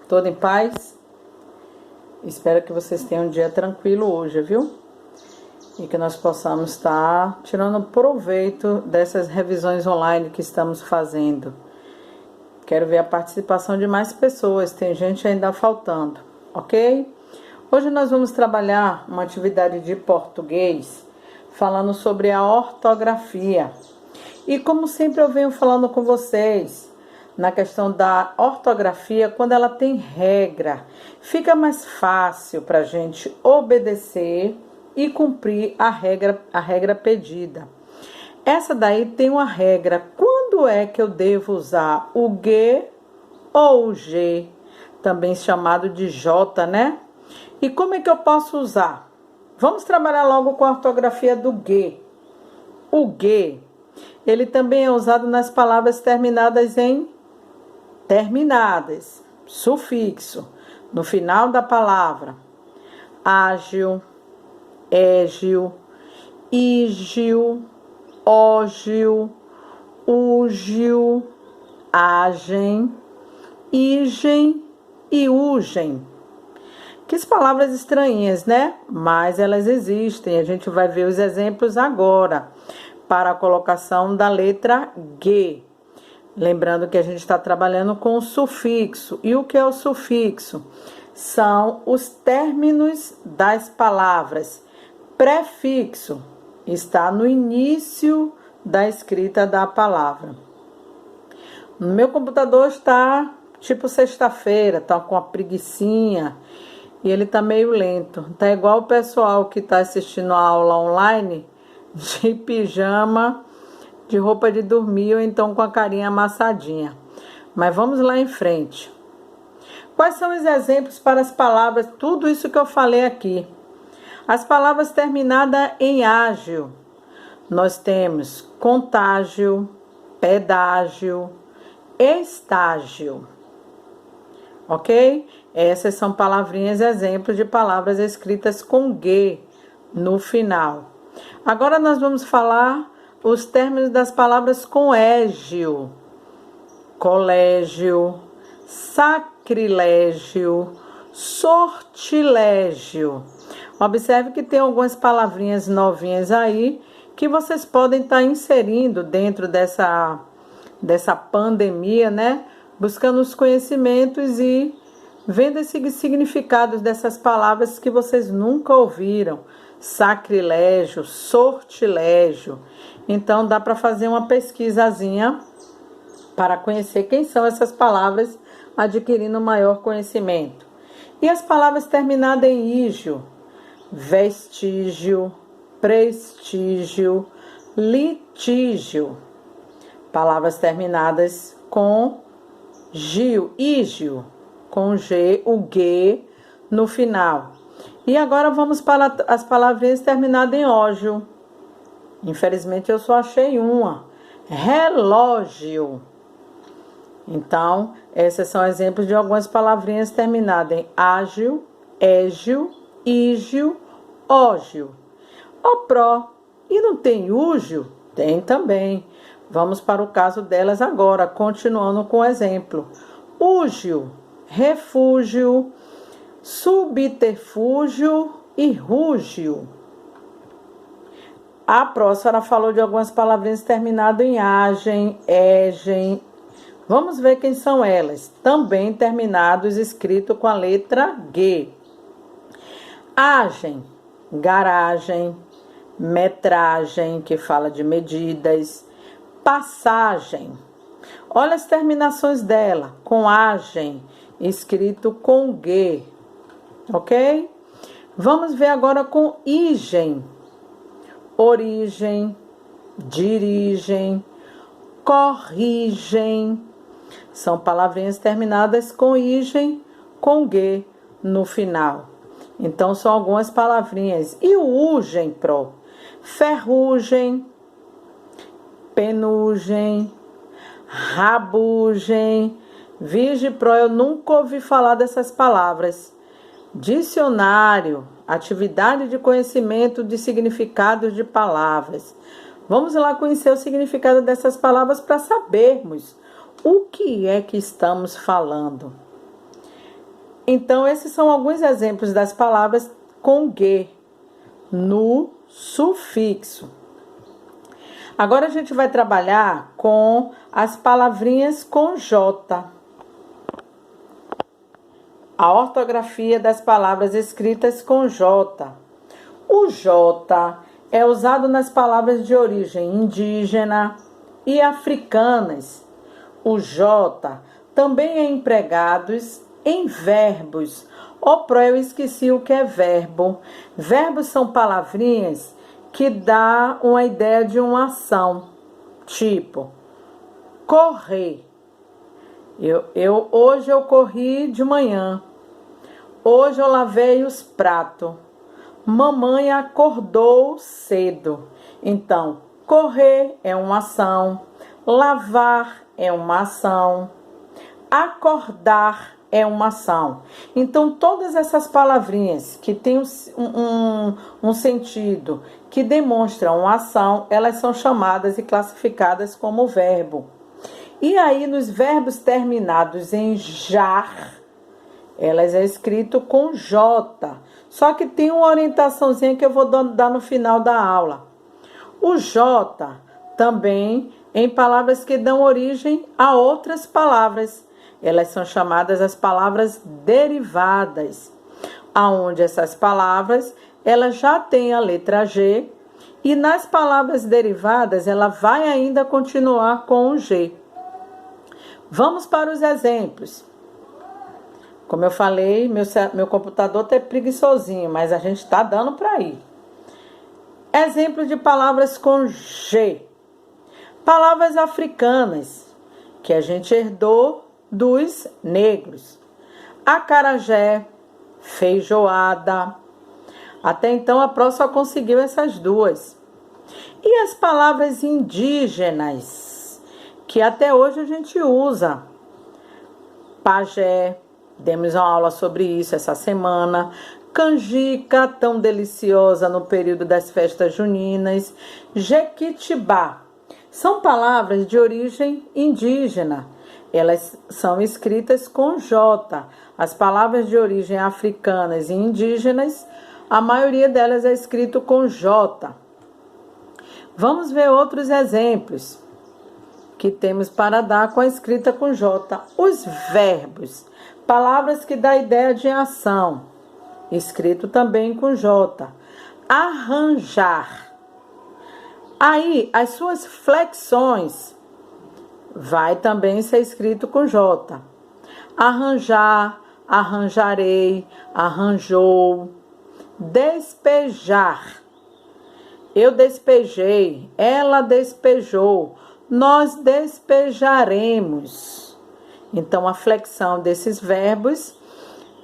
Tudo em paz? Espero que vocês tenham um dia tranquilo hoje, viu? E que nós possamos estar tirando proveito dessas revisões online que estamos fazendo. Quero ver a participação de mais pessoas, tem gente ainda faltando, ok? Hoje nós vamos trabalhar uma atividade de português falando sobre a ortografia. E como sempre eu venho falando com vocês, na questão da ortografia, quando ela tem regra, fica mais fácil para a gente obedecer e cumprir a regra pedida. Essa daí tem uma regra. Quando é que eu devo usar o G ou o G, também chamado de J, né? E como é que eu posso usar? Vamos trabalhar logo com a ortografia do G. O G, ele também é usado nas palavras terminadas em sufixo, no final da palavra. Ágil, égil, ígil, ógil, úgil, agem, igem e ugem. Que palavras estranhas, né? Mas elas existem. A gente vai ver os exemplos agora para a colocação da letra G. Lembrando que a gente está trabalhando com o sufixo. E o que é o sufixo? São os términos das palavras. Prefixo está no início da escrita da palavra. No meu computador está tipo sexta-feira, está com uma preguicinha e ele está meio lento. Está igual o pessoal que está assistindo a aula online de pijama, de roupa de dormir ou então com a carinha amassadinha. Mas vamos lá em frente. Quais são os exemplos para as palavras, tudo isso que eu falei aqui? As palavras terminadas em ágil. Nós temos contágio, pedágio, estágio. Ok? Essas são palavrinhas, exemplos de palavras escritas com G no final. Agora nós vamos falar os términos das palavras com égio. Colégio, sacrilégio, sortilégio. Observe que tem algumas palavrinhas novinhas aí que vocês podem estar inserindo dentro dessa pandemia, né? Buscando os conhecimentos e vendo esses significados dessas palavras que vocês nunca ouviram. Sacrilégio, sortilégio. Então dá para fazer uma pesquisazinha para conhecer quem são essas palavras, adquirindo maior conhecimento. E as palavras terminadas em ígio: vestígio, prestígio, litígio. Palavras terminadas com gio, ígio, com G, o G no final. E agora vamos para as palavrinhas terminadas em ógio. Infelizmente eu só achei uma. Relógio. Então, esses são exemplos de algumas palavrinhas terminadas em ágil, égio, ígio, ógio. Opró. E não tem úgio? Tem também. Vamos para o caso delas agora, continuando com o exemplo. Úgio, refúgio, subterfúgio e rúgio. A próxima falou de algumas palavrinhas terminadas em agem, égem. Vamos ver quem são elas. Também terminados, escrito com a letra G. Agem, garagem, metragem, que fala de medidas, passagem. Olha as terminações dela, com agem, escrito com G, ok? Vamos ver agora com igem. Origem, dirigem, corrigem. São palavrinhas terminadas com igem, com G no final. Então, são algumas palavrinhas. E o ugem, pro? Ferrugem, penugem, rabugem. Vige, pro, eu nunca ouvi falar dessas palavras. Dicionário, atividade de conhecimento de significados de palavras. Vamos lá conhecer o significado dessas palavras para sabermos o que é que estamos falando. Então, esses são alguns exemplos das palavras com G no sufixo. Agora a gente vai trabalhar com as palavrinhas com J. A ortografia das palavras escritas com J. O J é usado nas palavras de origem indígena e africanas. O J também é empregado em verbos. Eu esqueci o que é verbo. Verbos são palavrinhas que dá uma ideia de uma ação, tipo correr. Hoje eu corri de manhã. Hoje eu lavei os pratos. Mamãe acordou cedo. Então, correr é uma ação, lavar é uma ação, acordar é uma ação. Então, todas essas palavrinhas que têm um sentido, que demonstram uma ação, elas são chamadas e classificadas como verbo. E aí, nos verbos terminados em jar, elas é escrito com J. Só que tem uma orientaçãozinha que eu vou dar no final da aula. O J também em palavras que dão origem a outras palavras. Elas são chamadas as palavras derivadas, aonde essas palavras elas já têm a letra G e nas palavras derivadas ela vai ainda continuar com o G. Vamos para os exemplos. Como eu falei, meu computador está preguiçosinho, mas a gente está dando para ir. Exemplo de palavras com G. Palavras africanas, que a gente herdou dos negros. Acarajé, feijoada. Até então a Pró só conseguiu essas duas. E as palavras indígenas, que até hoje a gente usa. Pajé, demos uma aula sobre isso essa semana. Canjica, tão deliciosa no período das festas juninas. Jequitibá. São palavras de origem indígena. Elas são escritas com J. As palavras de origem africanas e indígenas, a maioria delas é escrito com J. Vamos ver outros exemplos que temos para dar com a escrita com J. Os verbos, palavras que dão ideia de ação, escrito também com J. Arranjar. Aí, as suas flexões vai também ser escrito com J. Arranjar, arranjarei, arranjou. Despejar. Eu despejei, ela despejou, nós despejaremos. Então, a flexão desses verbos,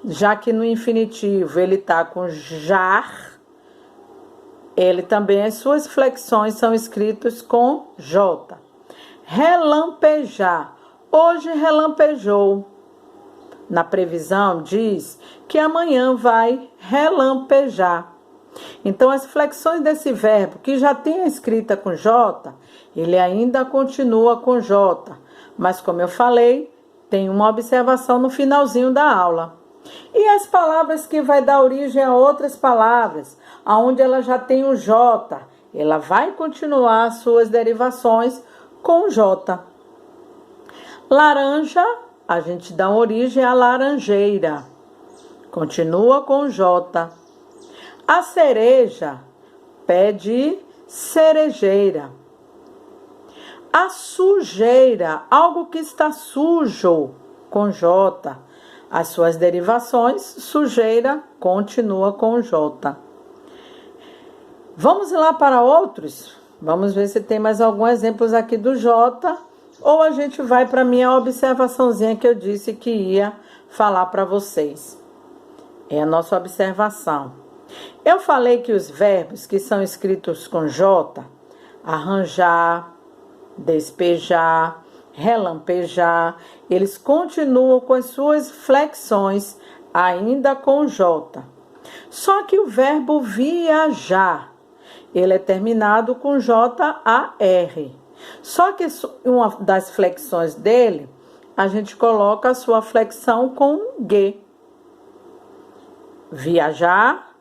já que no infinitivo ele está com jar, ele também, as suas flexões são escritas com J. Relampejar. Hoje relampejou. Na previsão diz que amanhã vai relampejar. Então, as flexões desse verbo, que já tem a escrita com J, ele ainda continua com J. Mas, como eu falei, tem uma observação no finalzinho da aula. E as palavras que vai dar origem a outras palavras, aonde ela já tem o J, ela vai continuar as suas derivações com J. Laranja, a gente dá origem à laranjeira. Continua com J. A cereja, pé de cerejeira. A sujeira, algo que está sujo, com J. As suas derivações, sujeira, continua com J. Vamos lá para outros? Vamos ver se tem mais alguns exemplos aqui do J, ou a gente vai para a minha observaçãozinha que eu disse que ia falar para vocês. É a nossa observação. Eu falei que os verbos que são escritos com J, arranjar, despejar, relampejar, eles continuam com as suas flexões ainda com J. Só que o verbo viajar, ele é terminado com J-A-R. Só que uma das flexões dele, a gente coloca a sua flexão com G. Viajar,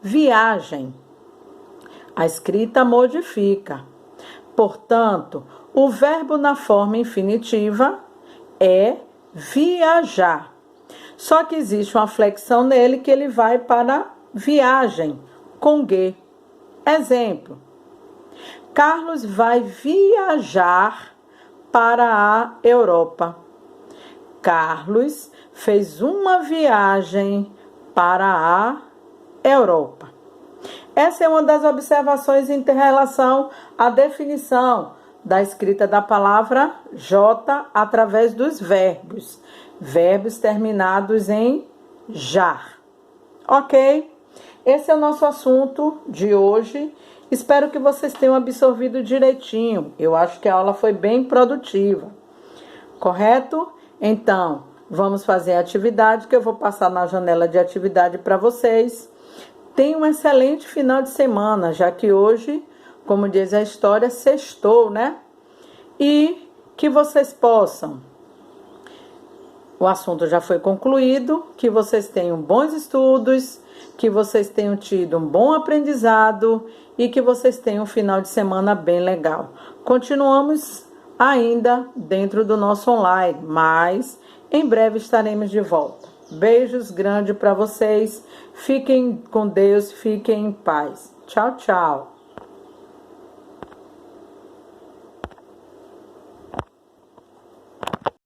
viagem. A escrita modifica. Portanto, o verbo na forma infinitiva é viajar. Só que existe uma flexão nele que ele vai para viagem, com G. Exemplo: Carlos vai viajar para a Europa. Carlos fez uma viagem para a Europa. Essa é uma das observações em relação à definição da escrita da palavra J através dos verbos. Verbos terminados em jar. Ok? Esse é o nosso assunto de hoje. Espero que vocês tenham absorvido direitinho. Eu acho que a aula foi bem produtiva. Correto? Então, vamos fazer a atividade que eu vou passar na janela de atividade para vocês. Tenham um excelente final de semana, já que hoje, como diz a história, sextou, né? E que vocês possam. O assunto já foi concluído, que vocês tenham bons estudos, que vocês tenham tido um bom aprendizado e que vocês tenham um final de semana bem legal. Continuamos ainda dentro do nosso online, mas em breve estaremos de volta. Beijos grandes para vocês. Fiquem com Deus, fiquem em paz. Tchau, tchau.